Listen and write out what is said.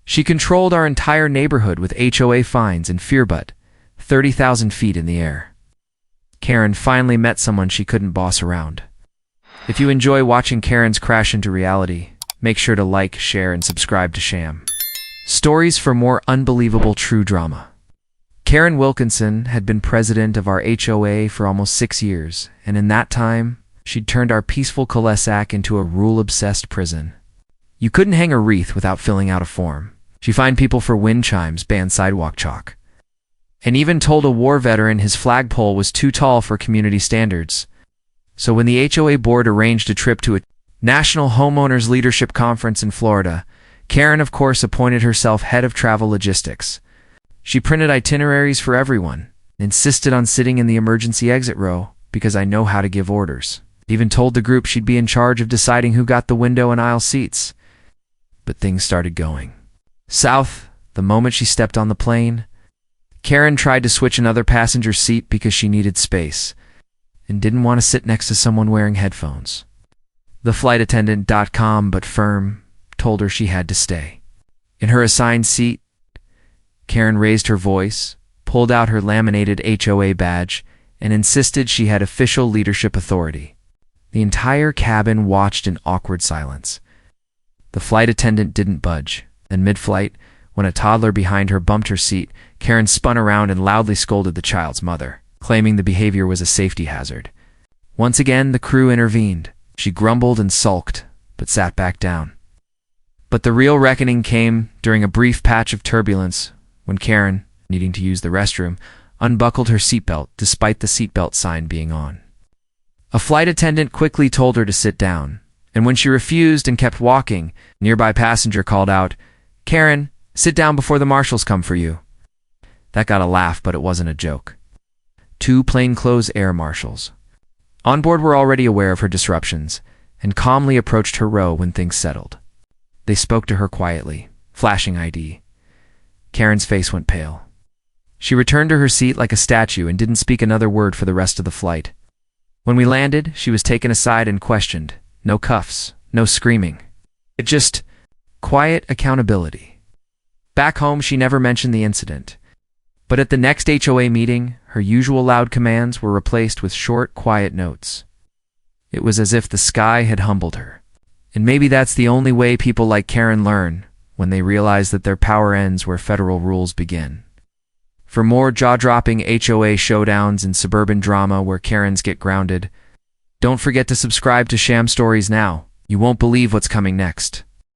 She controlled our entire neighborhood with HOA fines and fear but 30,000 feet in the air. Karen finally met someone she couldn't boss around. If you enjoy watching Karens crash into reality, make sure to like, share, and subscribe to Sham. Stories for more unbelievable true drama. Karen Wilkinson had been president of our HOA for almost 6 years, and in that time, she'd turned our peaceful cul-de-sac into a rule-obsessed prison. You couldn't hang a wreath without filling out a form. She fined people for wind chimes, banned sidewalk chalk, and even told a war veteran his flagpole was too tall for community standards. So when the HOA board arranged a trip to a National Homeowners Leadership Conference in Florida, Karen, of course, appointed herself head of travel logistics. She printed itineraries for everyone, insisted on sitting in the emergency exit row because I know how to give orders. Even told the group she'd be in charge of deciding who got the window and aisle seats. But things started going south the moment she stepped on the plane. Karen tried to switch another passenger's seat because she needed space and didn't want to sit next to someone wearing headphones. The flight attendant, calm but firm, told her she had to stay. In her assigned seat, Karen raised her voice, pulled out her laminated HOA badge, and insisted she had official leadership authority. The entire cabin watched in awkward silence. The flight attendant didn't budge, and mid-flight, when a toddler behind her bumped her seat, Karen spun around and loudly scolded the child's mother, claiming the behavior was a safety hazard. Once again, the crew intervened. She grumbled and sulked, but sat back down. But the real reckoning came during a brief patch of turbulence when Karen, needing to use the restroom, unbuckled her seatbelt despite the seatbelt sign being on. A flight attendant quickly told her to sit down, and when she refused and kept walking, a nearby passenger called out, "Karen, sit down before the marshals come for you." That got a laugh, but it wasn't a joke. 2 plainclothes air marshals. On board were already aware of her disruptions and calmly approached her row when things settled. They spoke to her quietly, flashing ID. Karen's face went pale. She returned to her seat like a statue and didn't speak another word for the rest of the flight. When we landed, she was taken aside and questioned. No cuffs, no screaming. It just quiet accountability. Back home, she never mentioned the incident. But at the next HOA meeting, her usual loud commands were replaced with short, quiet notes. It was as if the sky had humbled her. And maybe that's the only way people like Karen learn, when they realize that their power ends where federal rules begin. For more jaw-dropping HOA showdowns and suburban drama where Karens get grounded, don't forget to subscribe to Sham Stories now. You won't believe what's coming next.